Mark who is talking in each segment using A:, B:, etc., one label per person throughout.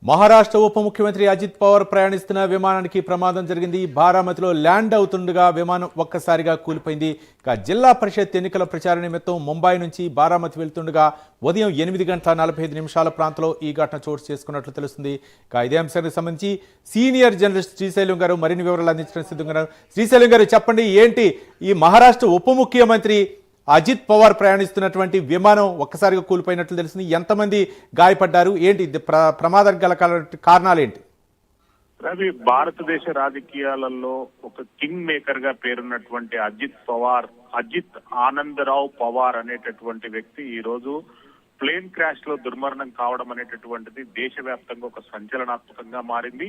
A: మహారాష్ట్ర ఉప ముఖ్యమంత్రి అజిత్ పవార్ ప్రయాణిస్తున్న విమానానికి ప్రమాదం జరిగింది. బారామతిలో ల్యాండ్ అవుతుండగా విమానం ఒక్కసారిగా కూలిపోయింది. ఇక జిల్లా పరిషత్ ఎన్నికల ప్రచార నిమిత్తం ముంబై నుంచి బారామతి వెళ్తుండగా ఉదయం 8:45 ప్రాంతంలో ఈ ఘటన చోటు చేసుకున్నట్లు తెలుస్తుంది. ఇక ఇదే అంశానికి సంబంధించి సీనియర్ జర్నలిస్ట్ శ్రీశైలం గారు మరిన్ని వివరాలు అందించడం సిద్ధంగా. శ్రీశైలం గారు చెప్పండి, ఏంటి ఈ మహారాష్ట్ర ఉప ముఖ్యమంత్రి అజిత్ పవార్ ప్రయాణిస్తున్నటువంటి విమానం ఒక్కసారిగా కూలిపోయినట్లు తెలిసింది. ఎంతమంది గాయపడ్డారు, ఏంటి ప్రమాదానికి గల కారణాలు ఏంటి?
B: రవి, భారతదేశ రాజకీయాలలో ఒక కింగ్ మేకర్ గా పేరున్నటువంటి అజిత్ ఆనందరావు పవార్ అనేటటువంటి వ్యక్తి ఈ రోజు ప్లేన్ క్రాష్ లో దుర్మరణం కావడం అనేటటువంటిది దేశవ్యాప్తంగా ఒక సంచలనాత్మకంగా మారింది.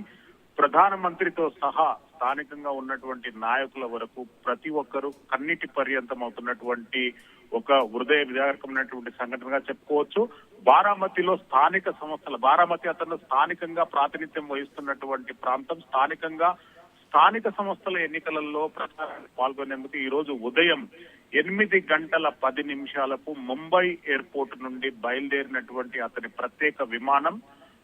B: ప్రధానమంత్రితో సహా స్థానికంగా ఉన్నటువంటి నాయకుల వరకు ప్రతి ఒక్కరూ కన్నీటి పర్యంతం అవుతున్నటువంటి ఒక హృదయ విదారకమైనటువంటి సంఘటనగా చెప్పుకోవచ్చు. బారామతిలో బారామతి అతను స్థానికంగా ప్రాతినిధ్యం వహిస్తున్నటువంటి ప్రాంతం. స్థానిక సంస్థల ఎన్నికలలో ప్రచారానికి పాల్గొనేందుకు ఈ రోజు ఉదయం 8:10 ముంబై ఎయిర్పోర్ట్ నుండి బయలుదేరినటువంటి అతని ప్రత్యేక విమానం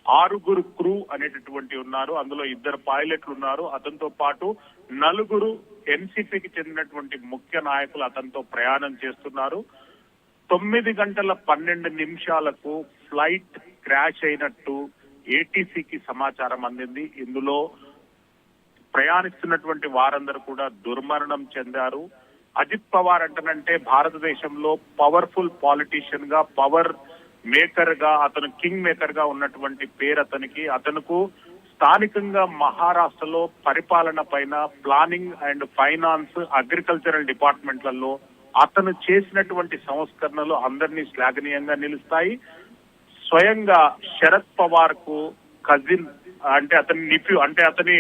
B: 6 క్రూ అనేటటువంటి ఉన్నారు. అందులో 2 పైలట్లు ఉన్నారు. అతనితో పాటు 4 ఎన్సీపీకి చెందినటువంటి ముఖ్య నాయకులు అతనితో ప్రయాణం చేస్తున్నారు. 9:12 ఫ్లైట్ క్రాష్ అయినట్టు ఏటీసీకి సమాచారం అందింది. ఇందులో ప్రయాణిస్తున్నటువంటి వారందరూ కూడా దుర్మరణం చెందారు. అజిత్ పవార్ అంటేనంటే భారతదేశంలో పవర్ఫుల్ పాలిటీషియన్ గా, పవర్ మేకర్ గా, అతను కింగ్ మేకర్ గా ఉన్నటువంటి పేరు అతనికి. అతనుకు స్థానికంగా మహారాష్ట్రలో పరిపాలన పైన, ప్లానింగ్ అండ్ ఫైనాన్స్, అగ్రికల్చరల్ డిపార్ట్మెంట్లలో అతను చేసినటువంటి సంస్కరణలు అందరినీ శ్లాఘనీయంగా నిలుస్తాయి. స్వయంగా శరద్ పవార్ కు కజిన్ అంటే అతని నిఫ్యూ, అంటే అతని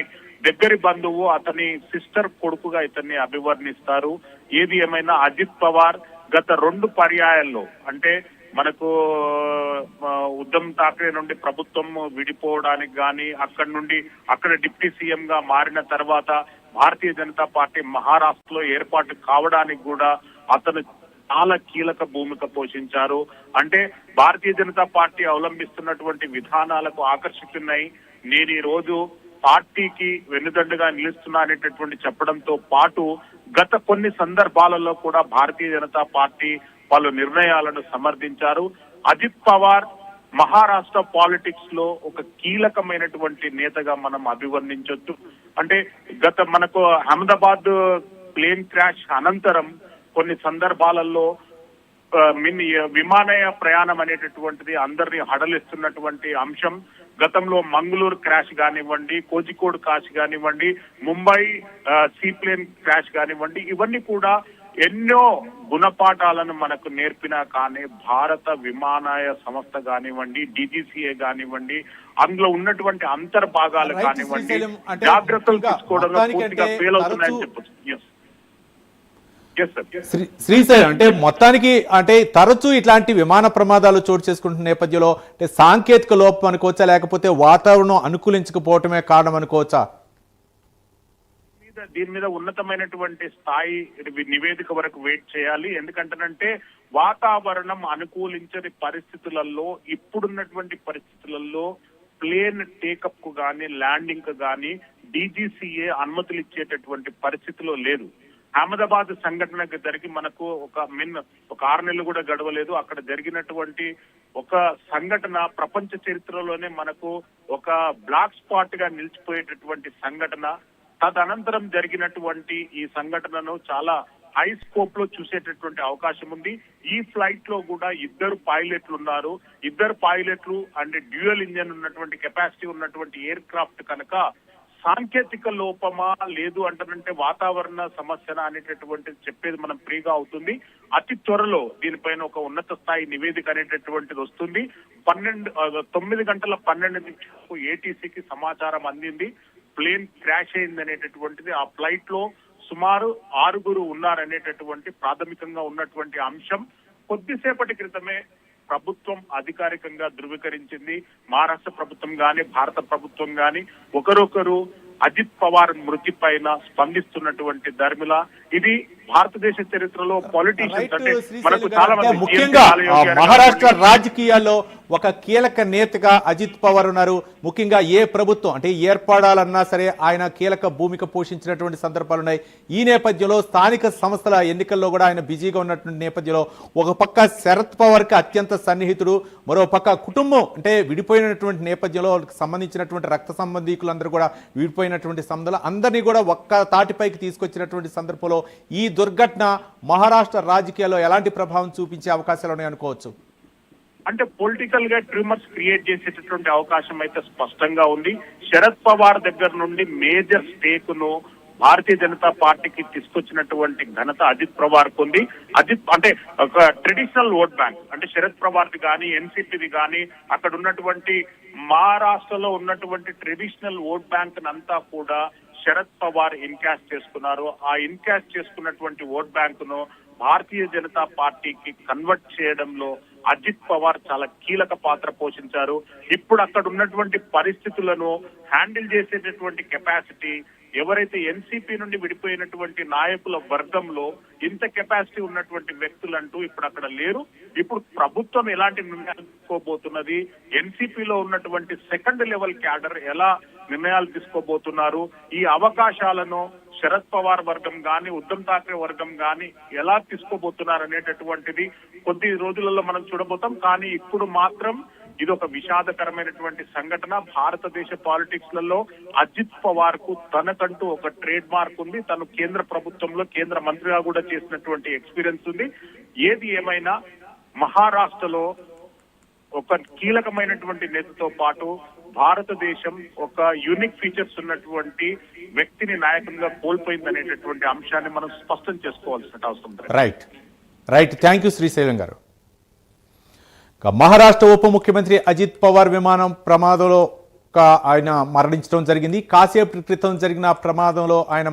B: దగ్గరి బంధువు, అతని సిస్టర్ కొడుకుగా ఇతన్ని అభివర్ణిస్తారు. ఏది ఏమైనా అజిత్ పవార్ గత 2 పర్యాయాల్లో, అంటే మనకు ఉద్ధవ్ ఠాక్రే నుండి ప్రభుత్వం విడిపోవడానికి గాని, అక్కడ డిప్యూటీ సీఎం గా మారిన తర్వాత భారతీయ జనతా పార్టీ మహారాష్ట్రలో ఏర్పాటు కావడానికి కూడా అతను చాలా కీలక భూమిక పోషించారు. అంటే భారతీయ జనతా పార్టీ అవలంబిస్తున్నటువంటి విధానాలకు ఆకర్షితున్నాయి. నేను ఈ రోజు పార్టీకి వెన్నుదండుగా నిలుస్తున్నా అనేటటువంటి చెప్పడంతో పాటు గత కొన్ని సందర్భాలలో కూడా భారతీయ జనతా పార్టీ పలు నిర్ణయాలను సమర్థించారు. అజిత్ పవార్ మహారాష్ట్ర పాలిటిక్స్ లో ఒక కీలకమైనటువంటి నేతగా మనం అభివర్ణించొచ్చు. అంటే మనకు అహ్మదాబాద్ ప్లేన్ క్రాష్ అనంతరం కొన్ని సందర్భాలలో విమానయ ప్రయాణం అనేటటువంటిది అందరినీ హడలిస్తున్నటువంటి అంశం. గతంలో మంగళూరు క్రాష్ కానివ్వండి, కోజికోడ్ క్రాష్ కానివ్వండి, ముంబై సీప్లేన్ క్రాష్ కానివ్వండి, ఇవన్నీ కూడా ఎన్నో గుణపాఠాలను మనకు నేర్పినా కానీ భారత విమానయాన సంస్థ కానివ్వండి, డీజీసీఏ కానివ్వండి, అందులో ఉన్నటువంటి అంతర్భాగాలు కానివ్వండి జాగ్రత్తలు తీసుకోవడంలో పూర్తిగా ఫెయిల్ అవుతున్నాయని చెప్పచ్చు.
A: శ్రీశైలం, అంటే మొత్తానికి అంటే తరచూ ఇట్లాంటి విమాన ప్రమాదాలు చోటు చేసుకుంటున్న నేపథ్యంలో అంటే సాంకేతిక లోపం అనుకోవచ్చా, లేకపోతే వాతావరణం అనుకూలించకపోవటమే కారణం అనుకోవచ్చా?
B: దీని మీద ఉన్నతమైనటువంటి స్థాయి నివేదిక వరకు వెయిట్ చేయాలి. ఎందుకంటేనంటే వాతావరణం అనుకూలించని పరిస్థితులలో, ఇప్పుడున్నటువంటి పరిస్థితులలో ప్లేన్ టేకప్ కు గాని, ల్యాండింగ్ కు గాని డీజీసీఏ అనుమతులు ఇచ్చేటటువంటి పరిస్థితిలో లేదు. అహ్మదాబాద్ సంఘటనకు జరిగి మనకు ఒక 6 నెలలు కూడా గడవలేదు. అక్కడ జరిగినటువంటి ఒక సంఘటన ప్రపంచ చరిత్రలోనే మనకు ఒక బ్లాక్ స్పాట్ గా నిలిచిపోయేటటువంటి సంఘటన. తదనంతరం జరిగినటువంటి ఈ సంఘటనను చాలా హై స్కోప్ లో చూసేటటువంటి అవకాశం ఉంది. ఈ ఫ్లైట్ లో కూడా 2 పైలట్లు ఉన్నారు. 2 పైలట్లు అంటే డ్యూయల్ ఇంజన్ ఉన్నటువంటి కెపాసిటీ ఉన్నటువంటి ఎయిర్ క్రాఫ్ట్ కనుక సాంకేతిక లోపమా లేదు అంటారంటే వాతావరణ సమస్యన అనేటటువంటిది చెప్పేది మనం ఫ్రీగా అవుతుంది. అతి త్వరలో దీనిపైన ఒక ఉన్నత స్థాయి నివేదిక అనేటటువంటిది వస్తుంది. 9:12 ఏటీసీకి సమాచారం అందింది. ప్లేన్ క్రాష్ అయింది అనేటటువంటిది. ఆ ఫ్లైట్ లో సుమారు 6 ఉన్నారనేటటువంటి ప్రాథమికంగా ఉన్నటువంటి అంశం కొద్దిసేపటి క్రితమే ప్రభుత్వం అధికారికంగా ధృవీకరించింది. మహారాష్ట్ర ప్రభుత్వం గాని, భారత ప్రభుత్వం గాని ఒకరొకరు అజిత్ పవార్ మృతి పైన స్పందిస్తున్నటువంటి ధర్మిల ఇది భారతదేశ చరిత్రలో పొలిటీషియన్స్ అంటే
A: శ్రీశైలం
B: మనకు
A: గారు,
B: చాలా
A: అంటే
B: మంది
A: ముఖ్యంగా మహారాష్ట్ర రాజకీయాల్లో ఒక కీలక నేతగా అజిత్ పవార్ ఉన్నారు. ముఖ్యంగా ఏ ప్రభుత్వం అంటే ఏర్పడాలన్నా సరే ఆయన కీలక భూమిక పోషించినటువంటి సందర్భాలు ఉన్నాయి. ఈ నేపథ్యంలో స్థానిక సంస్థల ఎన్నికల్లో కూడా ఆయన బిజీగా ఉన్నటువంటి నేపథ్యంలో ఒక పక్క శరద్ పవార్ కి అత్యంత సన్నిహితుడు, మరో పక్క కుటుంబం అంటే విడిపోయినటువంటి నేపథ్యంలో సంబంధించినటువంటి రక్త సంబంధీకులందరూ కూడా విడిపోయినటువంటి సందర్భంలో అందరినీ కూడా ఒక్క తాటిపైకి తీసుకొచ్చినటువంటి సందర్భంలో ఈ దుర్ఘటన మహారాష్ట్ర రాజకీయాల్లో ఎలాంటి ప్రభావం చూపించే అవకాశాలు ఉన్నాయి అనుకోవచ్చు?
B: అంటే పొలిటికల్ గా ట్రిమర్స్ క్రియేట్ చేసేటటువంటి అవకాశం అయితే స్పష్టంగా ఉంది. శరద్ పవార్ దగ్గర నుండి మేజర్ స్టేక్ ను భారతీయ జనతా పార్టీకి తీసుకొచ్చినటువంటి ఘనత అజిత్ పవార్ ఉంది. అజిత్ అంటే ఒక ట్రెడిషనల్ ఓట్ బ్యాంక్ అంటే శరద్ పవార్ది కానీ ఎన్సీపీది కానీ అక్కడ ఉన్నటువంటి మహారాష్ట్రలో ఉన్నటువంటి ట్రెడిషనల్ ఓట్ బ్యాంక్ అంతా కూడా శరద్ పవార్ ఇన్కాష్ చేసుకున్నారు. ఆ ఇన్కాష్ చేసుకున్నటువంటి ఓట్ బ్యాంక్ ను భారతీయ జనతా పార్టీకి కన్వర్ట్ చేయడంలో అజిత్ పవార్ చాలా కీలక పాత్ర పోషించారు. ఇప్పుడు అక్కడ ఉన్నటువంటి పరిస్థితులను హ్యాండిల్ చేసేటటువంటి కెపాసిటీ ఎవరైతే ఎన్సీపీ నుండి విడిపోయినటువంటి నాయకుల వర్గంలో ఇంత కెపాసిటీ ఉన్నటువంటి వ్యక్తులంటూ ఇప్పుడు అక్కడ లేరు. ఇప్పుడు ప్రభుత్వం ఎలాంటి నిర్ణయాలు తీసుకోబోతున్నది, ఎన్సీపీలో ఉన్నటువంటి సెకండ్ లెవెల్ క్యాడర్ ఎలా నిర్ణయాలు తీసుకోబోతున్నారు, ఈ అవకాశాలను శరద్ పవార్ వర్గం గాని ఉద్ధవ్ ఠాక్రే వర్గం గాని ఎలా తీసుకోబోతున్నారు అనేటటువంటిది కొద్ది రోజులలో మనం చూడబోతాం. కానీ ఇప్పుడు మాత్రం ఇది ఒక విషాదకరమైనటువంటి సంఘటన. భారతదేశ పాలిటిక్స్ లలో అజిత్ పవార్ కు తనకంటూ ఒక ట్రేడ్ మార్క్ ఉంది. తను కేంద్ర ప్రభుత్వంలో కేంద్ర మంత్రిగా కూడా చేసినటువంటి ఎక్స్పీరియన్స్ ఉంది. ఏది ఏమైనా మహారాష్ట్రలో ఒక కీలకమైనటువంటి నేతతో పాటు భారతదేశం ఒక యూనిక్ ఫీచర్స్ ఉన్నటువంటి వ్యక్తిని నాయకునిగా కోల్పోయింది అనేటటువంటి అంశాన్ని మనం స్పష్టం చేసుకోవాల్సిన అవసరం ఉంది.
A: రైట్ థ్యాంక్ యూ శ్రీశైలం గారు. మహారాష్ట్ర ఉప ముఖ్యమంత్రి అజిత్ పవార్ విమానం ప్రమాదంలో ఆయన మరణించడం జరిగింది. కాసేపు క్రితం జరిగిన ప్రమాదంలో ఆయన